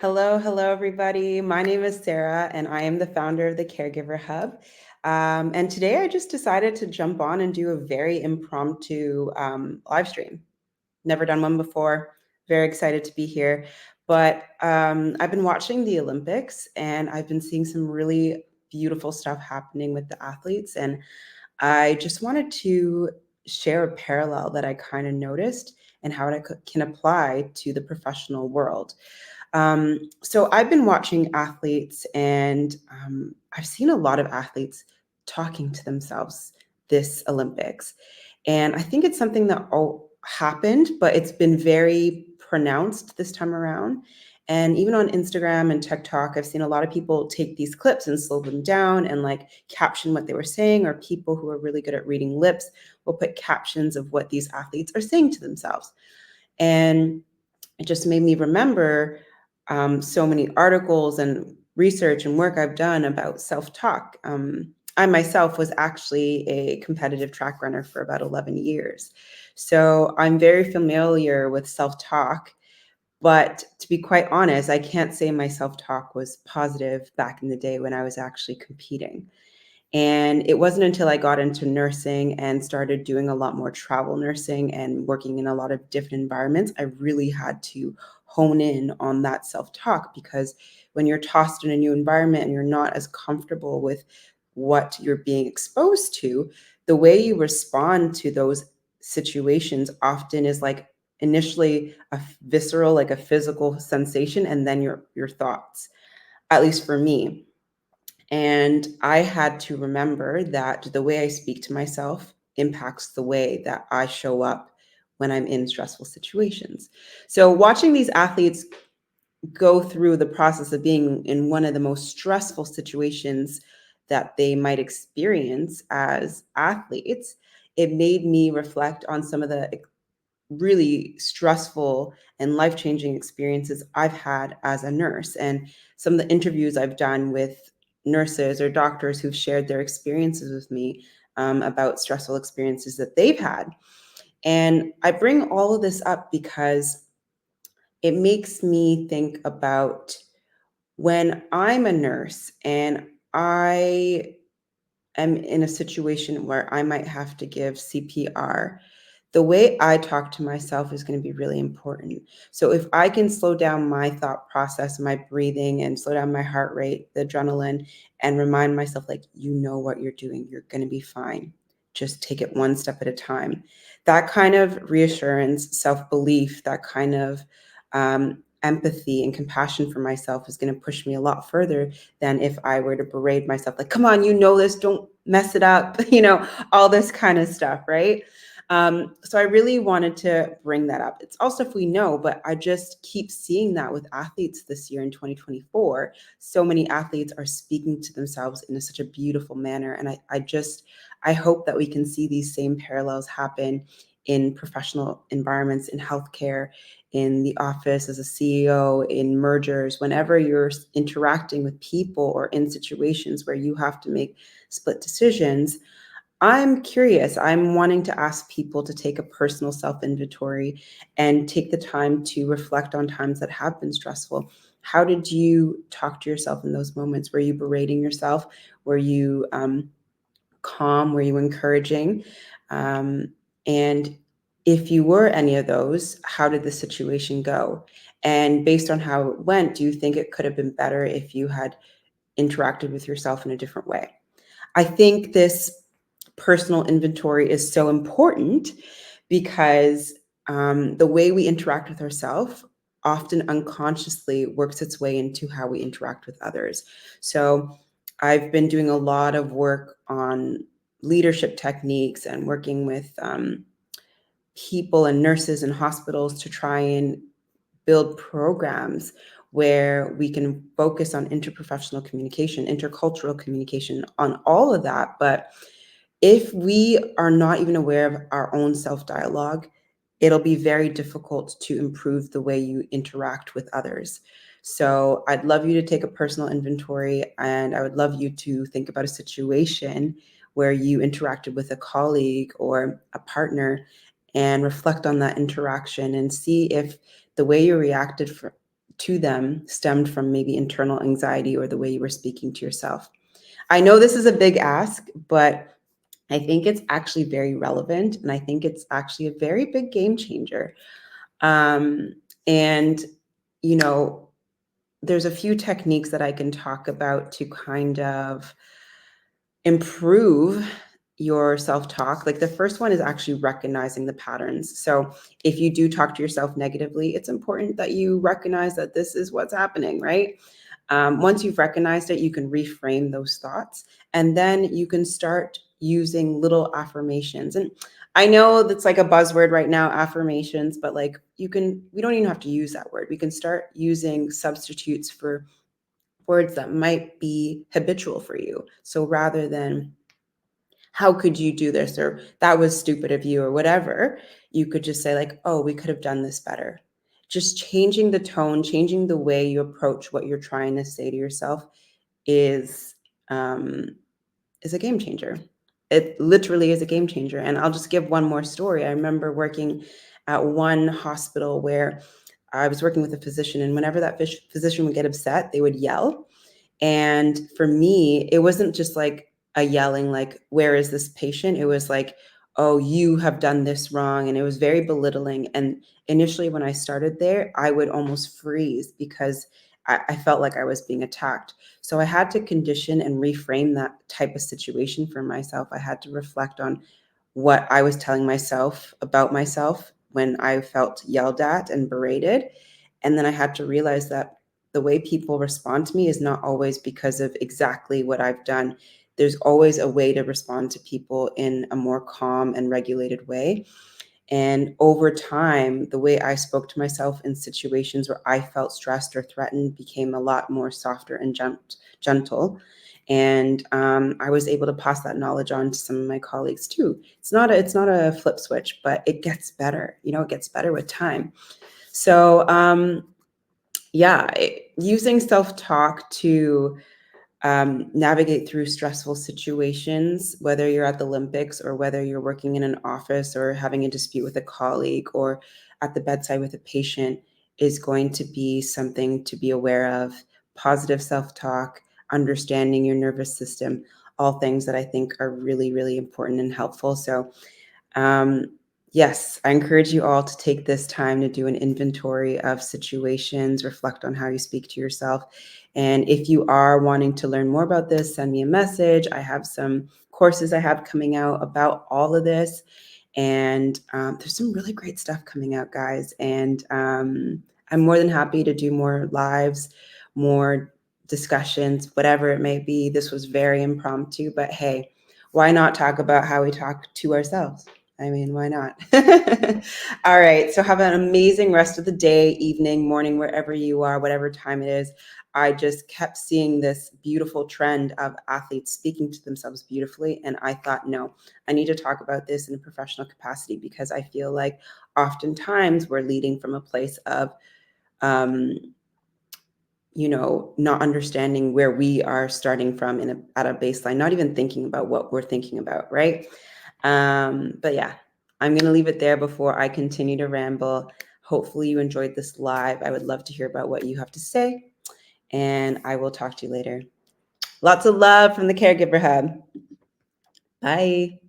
Hello, everybody. My name is Sarah, and I am the founder of the Caregiver Hub. And today I just decided to jump on and do a very impromptu live stream. Never done one before. Very excited to be here. But I've been watching the Olympics, and I've been seeing some really beautiful stuff happening with the athletes. And I just wanted to share a parallel that I kind of noticed and how it can apply to the professional world. So I've been watching athletes, and I've seen a lot of athletes talking to themselves this Olympics. And I think it's something that all happened, but it's been very pronounced this time around. And even on Instagram and TikTok, I've seen a lot of people take these clips and slow them down and like caption what they were saying, or people who are really good at reading lips will put captions of what these athletes are saying to themselves. And it just made me remember so many articles and research and work I've done about self-talk. I myself was actually a competitive track runner for about 11 years. So I'm very familiar with self-talk. But to be quite honest, I can't say my self-talk was positive back in the day when I was actually competing. And it wasn't until I got into nursing and started doing a lot more travel nursing and working in a lot of different environments, I really had to hone in on that self talk, because when you're tossed in a new environment and you're not as comfortable with what you're being exposed to, the way you respond to those situations often is like initially a visceral, like a physical sensation, and then your thoughts, at least for me. And I had to remember that the way I speak to myself impacts the way that I show up when I'm in stressful situations. So, watching these athletes go through the process of being in one of the most stressful situations that they might experience as athletes, it made me reflect on some of the really stressful and life-changing experiences I've had as a nurse, and some of the interviews I've done with nurses or doctors who've shared their experiences with me about stressful experiences that they've had. And I bring all of this up because it makes me think about when I'm a nurse and I am in a situation where I might have to give CPR. The way I talk to myself is going to be really important. So if I can slow down my thought process, my breathing, and slow down my heart rate, the adrenaline, and remind myself, like, you know what you're doing, you're going to be fine. Just take it one step at a time. That kind of reassurance, self-belief, that kind of empathy and compassion for myself is going to push me a lot further than if I were to berate myself, like, come on, you know this, don't mess it up, all this kind of stuff, right? So I really wanted to bring that up. It's all stuff we know, but I just keep seeing that with athletes this year in 2024. So many athletes are speaking to themselves in such a beautiful manner. And I hope that we can see these same parallels happen in professional environments, in healthcare, in the office as a CEO, in mergers, whenever you're interacting with people or in situations where you have to make split decisions. I'm curious. I'm wanting to ask people to take a personal self inventory and take the time to reflect on times that have been stressful. How did you talk to yourself in those moments? Were you berating yourself? Were you calm? Were you encouraging? And if you were any of those, how did the situation go? And based on how it went, do you think it could have been better if you had interacted with yourself in a different way? I think this personal inventory is so important because the way we interact with ourselves often unconsciously works its way into how we interact with others. So I've been doing a lot of work on leadership techniques and working with people and nurses and hospitals to try and build programs where we can focus on interprofessional communication, intercultural communication, on all of that. But if we are not even aware of our own self-dialogue, it'll be very difficult to improve the way you interact with others. So I'd love you to take a personal inventory, and I would love you to think about a situation where you interacted with a colleague or a partner and reflect on that interaction and see if the way you reacted to them stemmed from maybe internal anxiety or the way you were speaking to yourself. I know this is a big ask, but I think it's actually very relevant, and I think it's actually a very big game changer. And, you know, there's a few techniques that I can talk about to kind of improve your self-talk. Like the first one is actually recognizing the patterns. So if you do talk to yourself negatively, it's important that you recognize that this is what's happening, right? Once you've recognized it, you can reframe those thoughts, and then you can start using little affirmations. And I know that's like a buzzword right now, affirmations, but like we don't even have to use that word. We can start using substitutes for words that might be habitual for you. So rather than, how could you do this, or that was stupid of you, or whatever, you could just say like, oh, we could have done this better. Just changing the tone, changing the way you approach what you're trying to say to yourself is um, is a game changer. It literally is a game changer. And I'll just give one more story. I remember working at one hospital where I was working with a physician, and whenever that physician would get upset, they would yell. And for me, it wasn't just like a yelling, like, where is this patient? It was like, oh, you have done this wrong. And it was very belittling. And initially, when I started there, I would almost freeze because I felt like I was being attacked. So I had to condition and reframe that type of situation for myself. I had to reflect on what I was telling myself about myself when I felt yelled at and berated. And then I had to realize that the way people respond to me is not always because of exactly what I've done. There's always a way to respond to people in a more calm and regulated way. And over time, the way I spoke to myself in situations where I felt stressed or threatened became a lot more softer and gentle. And I was able to pass that knowledge on to some of my colleagues too. It's not a flip switch, but it gets better. It gets better with time. So yeah, using self-talk to navigate through stressful situations, whether you're at the Olympics or whether you're working in an office or having a dispute with a colleague or at the bedside with a patient, is going to be something to be aware of. Positive self-talk, understanding your nervous system, all things that I think are really, really important and helpful. So um, yes, I encourage you all to take this time to do an inventory of situations, reflect on how you speak to yourself. And if you are wanting to learn more about this, send me a message. I have some courses I have coming out about all of this. And there's some really great stuff coming out, guys. And I'm more than happy to do more lives, more discussions, whatever it may be. This was very impromptu, but hey, why not talk about how we talk to ourselves? I mean, why not? All right. So have an amazing rest of the day, evening, morning, wherever you are, whatever time it is. I just kept seeing this beautiful trend of athletes speaking to themselves beautifully. And I thought, no, I need to talk about this in a professional capacity, because I feel like oftentimes we're leading from a place of, um, not understanding where we are starting from at a baseline, not even thinking about what we're thinking about, right? But yeah, I'm going to leave it there before I continue to ramble. Hopefully you enjoyed this live. I would love to hear about what you have to say, and I will talk to you later. Lots of love from the Caregiver Hub. Bye.